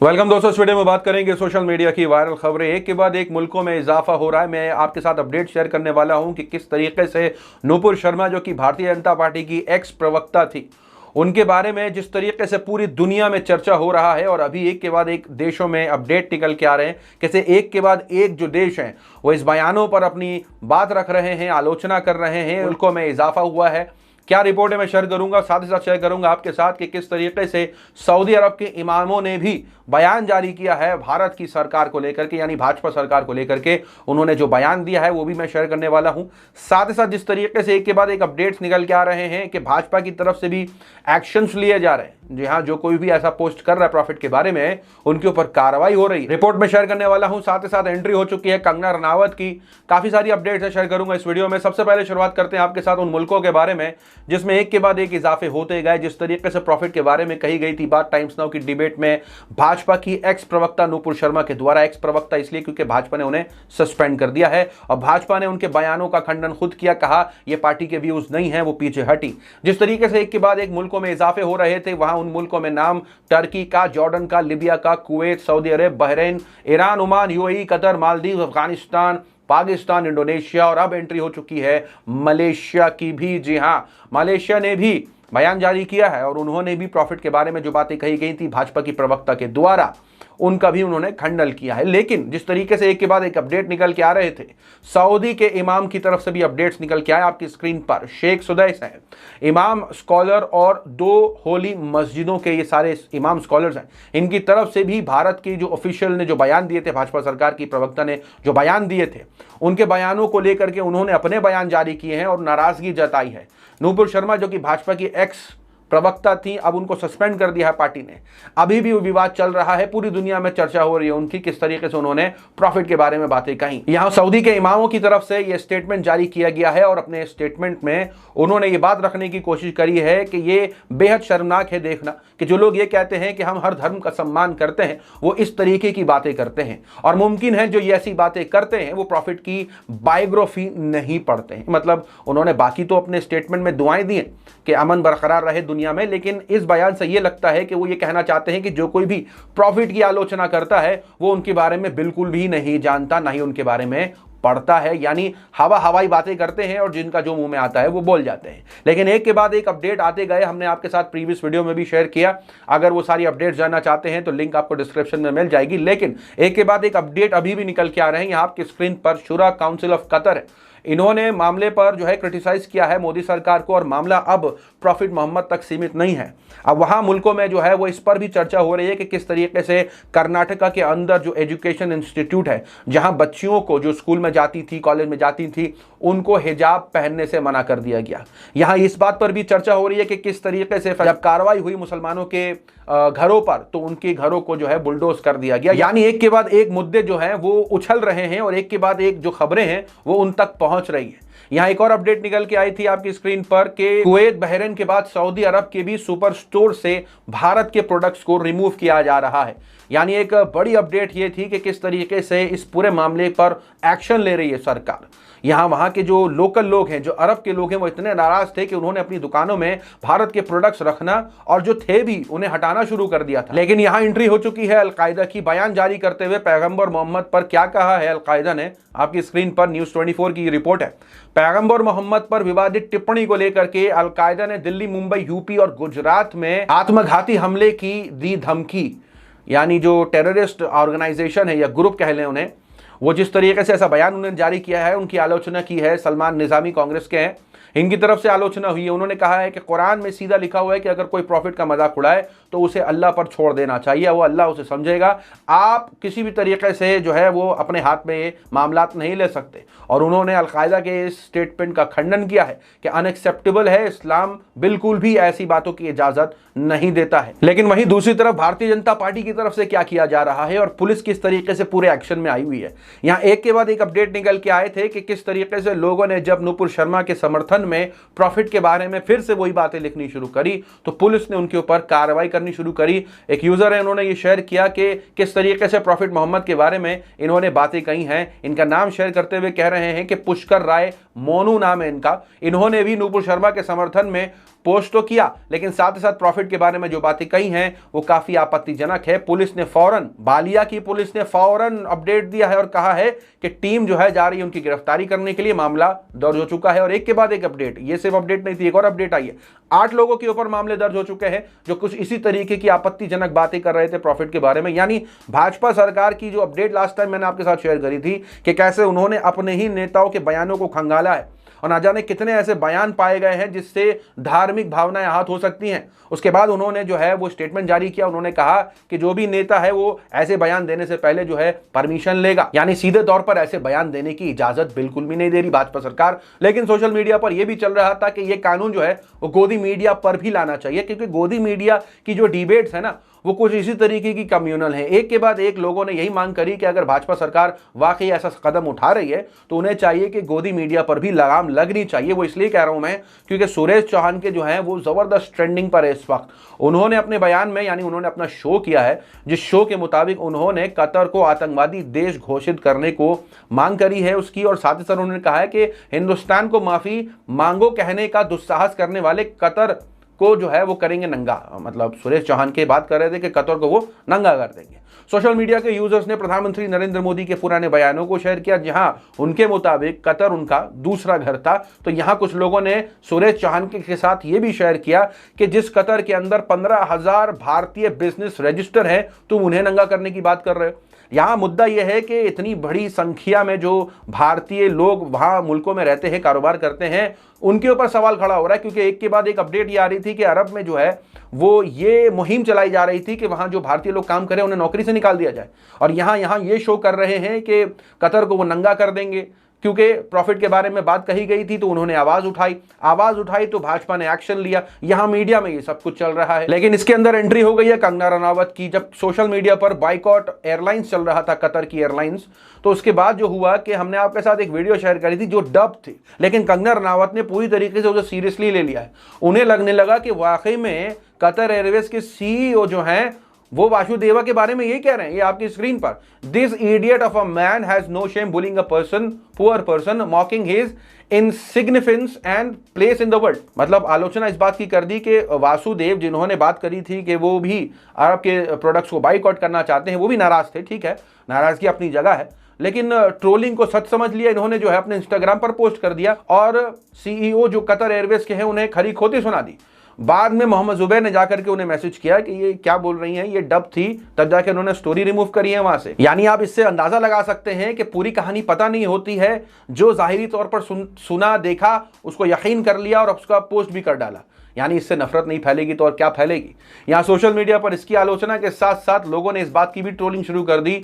Welcome दोस्तों, इस video में बात करेंगे सोशल मीडिया की वायरल खबरें। एक के बाद एक मुल्कों में इजाफा हो रहा है। मैं आपके साथ अपडेट शेयर करने वाला हूं कि किस तरीके से नूपुर शर्मा, जो कि भारतीय जनता पार्टी की एक्स प्रवक्ता थी, उनके बारे में जिस तरीके से पूरी दुनिया में चर्चा हो रहा है और अभी एक के बाद एक देशों में अपडेट निकल के आ रहे हैं, कैसे एक के बाद एक जो देश हैं वो इस बयानों पर अपनी बात रख रहे हैं, आलोचना कर रहे हैं, मुल्कों में इजाफा हुआ है। क्या रिपोर्ट है मैं शेयर करूंगा, साथ ही साथ शेयर करूंगा आपके साथ कि किस तरीके से सऊदी अरब के इमामों ने भी बयान जारी किया है भारत की सरकार को लेकर के, यानी भाजपा सरकार को लेकर के उन्होंने जो बयान दिया है वो भी मैं शेयर करने वाला हूं। साथ ही साथ जिस तरीके से एक के बाद एक अपडेट्स निकल के आ रहे हैं कि भाजपा की तरफ से भी एक्शंस लिए जा रहे हैं, जी हाँ, जो कोई भी ऐसा पोस्ट कर रहा है प्रॉफिट के बारे में उनके ऊपर कार्रवाई हो रही है, रिपोर्ट में शेयर करने वाला हूं। साथ ही साथ एंट्री हो चुकी है कंगना रनावत की, काफी सारी अपडेट्स है, शेयर करूंगा इस वीडियो में। सबसे पहले शुरुआत करते हैं आपके साथ उन मुल्कों के बारे में जिसमें एक के बाद एक इजाफे होते गए। जिस तरीके से प्रॉफिट के बारे में कही गई थी बात टाइम्स नाउ की डिबेट में, भाजपा की एक्स प्रवक्ता नूपुर शर्मा के द्वारा, एक्स प्रवक्ता इसलिए क्योंकि भाजपा ने उन्हें सस्पेंड कर दिया है और भाजपा ने उनके बयानों का खंडन खुद किया, कहा यह पार्टी के व्यूज नहीं है, वो पीछे हटी। जिस तरीके से एक के बाद एक मुल्कों में इजाफे हो रहे थे, वहां उन मुल्कों में नाम टर्की का, जॉर्डन का, लीबिया का, Kuwait, Saudi Arab, Bahrain, Iran, Oman, UAE, Qatar, Maldives, Afghanistan, Pakistan, Indonesia और अब एंट्री हो चुकी है मलेशिया की भी। जी हां, मलेशिया ने भी बयान जारी किया है और उन्होंने भी प्रॉफिट के बारे में जो बातें कही गई थी भाजपा की प्रवक्ता के द्वारा, उनका भी उन्होंने खंडन किया है। लेकिन जिस तरीके से एक के बाद एक अपडेट निकल के आ रहे थे, सऊदी के इमाम की तरफ से भी अपडेट्स निकल के आए। आपकी स्क्रीन पर शेख सुदैस हैं, इमाम स्कॉलर और दो होली मस्जिदों के ये सारे इमाम स्कॉलर्स हैं, इनकी तरफ से भी भारत की जो ऑफिशियल ने जो बयान दिए थे, भाजपा सरकार की प्रवक्ता ने जो बयान दिए थे, उनके बयानों को लेकर के उन्होंने अपने बयान जारी किए हैं और नाराजगी जताई है। नूपुर शर्मा जो कि भाजपा की एक्स प्रवक्ता थी, अब उनको सस्पेंड कर दिया है पार्टी ने। अभी भी वो विवाद चल रहा है, पूरी दुनिया में चर्चा हो रही है उनकी, किस तरीके से उन्होंने प्रॉफिट के बारे में बातें कही। यहां सऊदी के इमामों की तरफ से ये स्टेटमेंट जारी किया गया है और अपने स्टेटमेंट में उन्होंने ये बात रखने की कोशिश करी है कि ये बेहद शर्मनाक है देखना कि जो लोग ये कहते हैं कि हम हर धर्म का सम्मान करते हैं, वो इस तरीके की बातें करते हैं और मुमकिन है जो ये ऐसी बातें करते हैं वो प्रॉफिट की बायोग्राफी नहीं पढ़ते हैं। मतलब उन्होंने बाकी तो अपने स्टेटमेंट में दुआएं दी हैं कि अमन बरकरार रहे दुनिया में, लेकिन इस बयान से ये लगता है कि वो ये कहना चाहते हैं कि जो कोई भी प्रॉफिट की आलोचना करता है वो उनके बारे में बिल्कुल भी नहीं जानता, ना ही उनके बारे में पढ़ता है, यानी हवाई बातें करते हैं और जिनका जो मुंह में आता है वो बोल जाते हैं। लेकिन एक के बाद एक अपडेट आते गए, हमने आपके साथ प्रीवियस वीडियो में भी शेयर किया, अगर वो सारी अपडेट जानना चाहते हैं तो लिंक आपको डिस्क्रिप्शन में मिल जाएगी। लेकिन एक के बाद एक अपडेट अभी भी निकल के आ रहे हैं। यहाँ आपकी स्क्रीन पर शुरा काउंसिल ऑफ कतर है, इन्होंने मामले पर जो है क्रिटिसाइज किया है मोदी सरकार को और मामला अब प्रॉफिट मोहम्मद तक सीमित नहीं है। अब वहां मुल्कों में जो है वो इस पर भी चर्चा हो रही है कि किस तरीके से कर्नाटका के अंदर जो एजुकेशन इंस्टीट्यूट है, जहां बच्चियों को जो स्कूल में जाती थी, कॉलेज में जाती थी, उनको हिजाब पहनने से मना कर दिया गया। यहां इस बात पर भी चर्चा हो रही है कि किस तरीके से जब कार्रवाई हुई मुसलमानों के घरों पर तो उनके घरों को जो है बुलडोज कर दिया गया। यानी एक के बाद एक मुद्दे जो हैं वो उछल रहे हैं और एक के बाद एक जो खबरें हैं वो उन तक पहुंच रही है। यहां एक और अपडेट निकल के आई थी आपकी स्क्रीन पर कि कुवैत, बहरीन के बाद सऊदी अरब के भी सुपर स्टोर से भारत के प्रोडक्ट्स को रिमूव किया जा रहा है। यानी एक बड़ी अपडेट ये थी कि किस तरीके से इस पूरे मामले पर एक्शन ले रही है सरकार। यहाँ वहाँ के जो लोकल लोग हैं, जो अरब के लोग हैं, वो इतने नाराज थे कि उन्होंने अपनी दुकानों में भारत के प्रोडक्ट्स रखना और जो थे भी उन्हें हटाना शुरू कर दिया था। लेकिन यहाँ एंट्री हो चुकी है अलकायदा की। बयान जारी करते हुए पैगंबर मोहम्मद पर क्या कहा है अलकायदा ने, आपकी स्क्रीन पर न्यूज़ 24 की रिपोर्ट है। पैगंबर मोहम्मद पर विवादित टिप्पणी को लेकर के अलकायदा ने दिल्ली, मुंबई, यूपी और गुजरात में आत्मघाती हमले की दी धमकी। यानी जो टेररिस्ट ऑर्गेनाइजेशन है या ग्रुप कह लें उन्हें, वो जिस तरीके से ऐसा बयान उन्होंने जारी किया है, उनकी आलोचना की है। सलमान निजामी कांग्रेस के हैं, इनकी तरफ से आलोचना हुई है। उन्होंने कहा है कि कुरान में सीधा लिखा हुआ है कि अगर कोई प्रॉफिट का मजाक उड़ाए तो उसे अल्लाह पर छोड़ देना चाहिए, वो अल्लाह उसे समझेगा। आप किसी भी तरीके से जो है वो अपने हाथ में ये मामलात नहीं ले सकते। और उन्होंने अलकायदा के इस स्टेटमेंट का खंडन किया है कि अनएक्सेप्टेबल है, इस्लाम बिल्कुल भी ऐसी बातों की इजाजत नहीं देता है। लेकिन वहीं दूसरी तरफ भारतीय जनता पार्टी की तरफ से क्या किया जा रहा है और पुलिस किस तरीके से पूरे एक्शन में आई हुई है। यहाँ एक के बाद एक अपडेट निकल के आए थे कि किस तरीके से लोगों ने जब नूपुर शर्मा के समर्थन समर्थन में प्रॉफिट के बारे में फिर से वही बातें लिखनी शुरू करी तो पुलिस ने उनके ऊपर कार्रवाई करनी शुरू करी। एक यूजर है, उन्होंने ये शेयर किया कि किस तरीके से प्रॉफिट मोहम्मद के बारे में इन्होंने बातें कही हैं। इनका नाम शेयर करते हुए कह रहे हैं कि पुष्कर राय मोनू नाम है इनका, इन्होंने भी नुपुर शर्मा के समर्थन में पोस्ट तो किया लेकिन साथ ही साथ प्रॉफिट के बारे में जो बातें कही हैं वो काफी आपत्तिजनक है। पुलिस ने फौरन, बालिया की पुलिस ने फौरन अपडेट दिया है और कहा है कि टीम जो है जा रही है उनकी गिरफ्तारी करने के लिए। मामला दर्ज हो चुका है और एक के बाद एक अपडेट, ये सिर्फ अपडेट नहीं थी, एक और अपडेट आई है। 8 लोगों के ऊपर मामले दर्ज हो चुके हैं जो कुछ इसी तरीके की आपत्तिजनक बातें कर रहे थे प्रॉफिट के बारे में। यानी भाजपा सरकार की जो अपडेट लास्ट टाइम मैंने आपके साथ शेयर करी थी कि कैसे उन्होंने अपने ही नेताओं के बयानों को खंगाला है और ना जाने कितने ऐसे बयान पाए गए हैं जिससे धार्मिक भावनाएं आहत हो सकती हैं। उसके बाद उन्होंने जो है वो स्टेटमेंट जारी किया, उन्होंने कहा कि जो भी नेता है वो ऐसे बयान देने से पहले जो है परमिशन लेगा, यानी सीधे तौर पर ऐसे बयान देने की इजाजत बिल्कुल भी नहीं दे रही भाजपा सरकार। लेकिन सोशल मीडिया पर यह भी चल रहा था कि ये कानून जो है वो गोदी मीडिया पर भी लाना चाहिए, क्योंकि गोदी मीडिया की जो डिबेट्स है ना वो कुछ इसी तरीके की कम्युनल है। एक के बाद एक लोगों ने यही मांग करी कि अगर भाजपा सरकार वाकई ऐसा कदम उठा रही है तो उन्हें चाहिए कि गोदी मीडिया पर भी लगाम लगनी चाहिए। वो इसलिए कह रहा हूं मैं क्योंकि सुरेश चौहान के जो हैं वो जबरदस्त ट्रेंडिंग पर है इस वक्त। उन्होंने अपने बयान में, यानी उन्होंने अपना शो किया है जिस शो के मुताबिक उन्होंने कतर को आतंकवादी देश घोषित करने को मांग करी है उसकी, और साथ ही साथ उन्होंने कहा है कि हिंदुस्तान को माफी मांगो कहने का दुस्साहस करने वाले कतर को जो है वो करेंगे नंगा। मतलब सुरेश चौहान की बात कर रहे थे कि कतर को वो नंगा कर देंगे। सोशल मीडिया के यूजर्स ने प्रधानमंत्री नरेंद्र मोदी के पुराने बयानों को शेयर किया जहां उनके मुताबिक कतर उनका दूसरा घर था। तो यहां कुछ लोगों ने सुरेश चौहान के साथ ये भी शेयर किया कि जिस कतर के अंदर 15,000 भारतीय बिजनेस रजिस्टर है तुम उन्हें नंगा करने की बात कर रहे हो। यहां मुद्दा यह है कि इतनी बड़ी संख्या में जो भारतीय लोग वहां मुल्कों में रहते हैं, कारोबार करते हैं, उनके ऊपर सवाल खड़ा हो रहा है, क्योंकि एक के बाद एक अपडेट ये आ रही थी कि अरब में जो है वो ये मुहिम चलाई जा रही थी कि वहां जो भारतीय लोग काम करें उन्हें नौकरी से निकाल दिया जाए। और यहां ये शो कर रहे हैं कि कतर को वो नंगा कर देंगे। क्योंकि प्रॉफिट के बारे में बात कही गई थी तो उन्होंने आवाज उठाई तो भाजपा ने एक्शन लिया। यहां मीडिया में ये सब कुछ चल रहा है। लेकिन इसके अंदर एंट्री हो गई है कंगना रनावत की। जब सोशल मीडिया पर बाइकॉट एयरलाइंस चल रहा था, कतर की एयरलाइंस, तो उसके बाद जो हुआ कि हमने आपके साथ एक वीडियो शेयर करी थी जो डब थी, लेकिन कंगना रनावत ने पूरी तरीके से उसे सीरियसली ले लिया है। उन्हें लगने लगा कि वाकई में कतर एयरवेज के सीईओ जो हैं वो वासुदेवा के बारे में यही कह रहे हैं। ये आपकी स्क्रीन पर, this idiot of a man has no shame bullying a person, poor person, mocking his insignificance and place in the world. मतलब आलोचना इस बात की कर दी कि वासुदेव जिन्होंने बात करी थी कि वो भी अरब के प्रोडक्ट्स को बाइकआउट करना चाहते हैं, वो भी नाराज थे। ठीक है, नाराजगी अपनी जगह है, लेकिन ट्रोलिंग को सच समझ लिया इन्होंने, जो है अपने इंस्टाग्राम पर पोस्ट कर दिया और सीईओ जो कतर एयरवेज के हैं उन्हें खरी खोटी सुना दी। बाद में मोहम्मद जुबैर ने जाकर के उन्हें मैसेज किया कि ये क्या बोल रही हैं, ये डब थी, तब जाके उन्होंने स्टोरी रिमूव करी है वहां से। यानी आप इससे अंदाजा लगा सकते हैं कि पूरी कहानी पता नहीं होती है, जो जाहिरी तौर पर सुना देखा उसको यकीन कर लिया और उसका पोस्ट भी कर डाला। यानी इससे नफरत नहीं फैलेगी तो और क्या फैलेगी। यहाँ सोशल मीडिया पर इसकी आलोचना के साथ साथ लोगों ने इस बात की भी ट्रोलिंग शुरू कर दी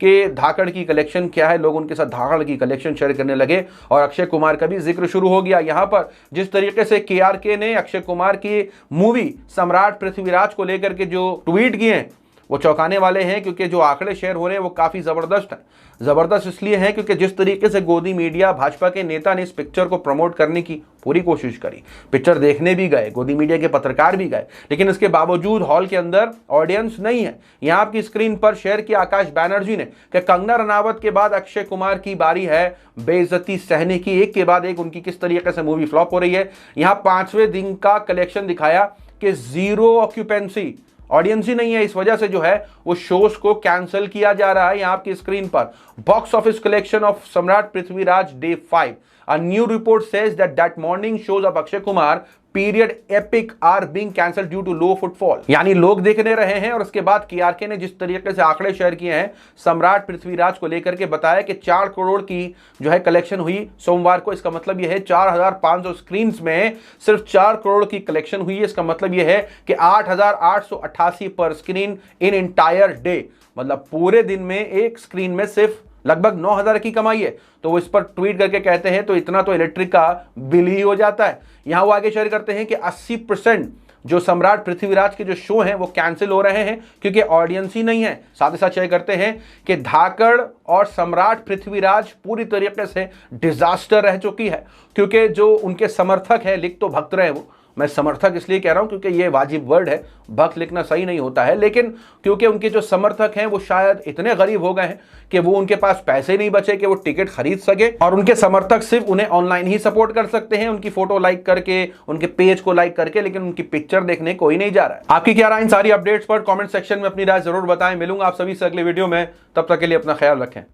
कि धाकड़ की कलेक्शन क्या है। लोग उनके साथ धाकड़ की कलेक्शन शेयर करने लगे और अक्षय कुमार का भी जिक्र शुरू हो गया। यहाँ पर जिस तरीके से KRK ने अक्षय कुमार की मूवी सम्राट पृथ्वीराज को लेकर के जो ट्वीट किए हैं वो चौंकाने वाले हैं, क्योंकि जो आंकड़े शेयर हो रहे हैं वो काफी जबरदस्त हैं। जबरदस्त इसलिए है क्योंकि जिस तरीके से गोदी मीडिया, भाजपा के नेता ने इस पिक्चर को प्रमोट करने की पूरी कोशिश करी, पिक्चर देखने भी गए, गोदी मीडिया के पत्रकार भी गए, लेकिन इसके बावजूद हॉल के अंदर ऑडियंस नहीं है। यहां आपकी स्क्रीन पर शेयर किया आकाश बैनर्जी ने कि कंगना रनावत के बाद अक्षय कुमार की बारी है बेइज्जती सहने की। एक के बाद एक उनकी किस तरीके से मूवी फ्लॉप हो रही है। यहां 5वें दिन का कलेक्शन दिखाया कि 0 ऑक्यूपेंसी, ऑडियंस ही नहीं है, इस वजह से जो है वो शोज को कैंसिल किया जा रहा है। यहां आपकी स्क्रीन पर बॉक्स ऑफिस कलेक्शन ऑफ सम्राट Prithviraj day 5, a new report says that morning shows of Akshay Kumar period epic are being cancelled due to low footfall। यानी लोग देखने रहे हैं। और उसके बाद KRK ने जिस तरीके से आंकड़े शेयर किए हैं सम्राट पृथ्वीराज को लेकर के, बताया कि 4 करोड़ की जो है कलेक्शन हुई सोमवार को। इसका मतलब यह है 4,500 स्क्रीन में सिर्फ 4 करोड़ की कलेक्शन हुई है। इसका मतलब यह है कि 8,888 पर स्क्रीन इन इंटायर डे, मतलब पूरे दिन में एक स्क्रीन में सिर्फ लगभग 9,000 की कमाई है। तो वो इस पर ट्वीट करके कहते हैं तो इतना तो इलेक्ट्रिक का बिल ही हो जाता है। यहां वो आगे शेयर करते हैं कि 80% जो सम्राट पृथ्वीराज के जो शो हैं वो कैंसिल हो रहे हैं क्योंकि ऑडियंस ही नहीं है। साथ ही साथ शेयर करते हैं कि धाकड़ और सम्राट पृथ्वीराज पूरी तरीके से डिजास्टर रह चुकी है, क्योंकि जो उनके समर्थक है, लिख तो भक्त रहे वो, मैं समर्थक इसलिए कह रहा हूं क्योंकि ये वाजिब वर्ड है, भक्त लिखना सही नहीं होता है, लेकिन क्योंकि उनके जो समर्थक हैं वो शायद इतने गरीब हो गए हैं कि वो उनके पास पैसे नहीं बचे कि वो टिकट खरीद सके, और उनके समर्थक सिर्फ उन्हें ऑनलाइन ही सपोर्ट कर सकते हैं, उनकी फोटो लाइक करके, उनके पेज को लाइक करके, लेकिन उनकी पिक्चर देखने कोई नहीं जा रहा है। आपकी क्या राय इन सारी अपडेट्स पर कमेंट सेक्शन में अपनी राय जरूर बताएं। मिलूंगा आप सभी से अगले वीडियो में, तब तक के लिए अपना ख्याल रखें।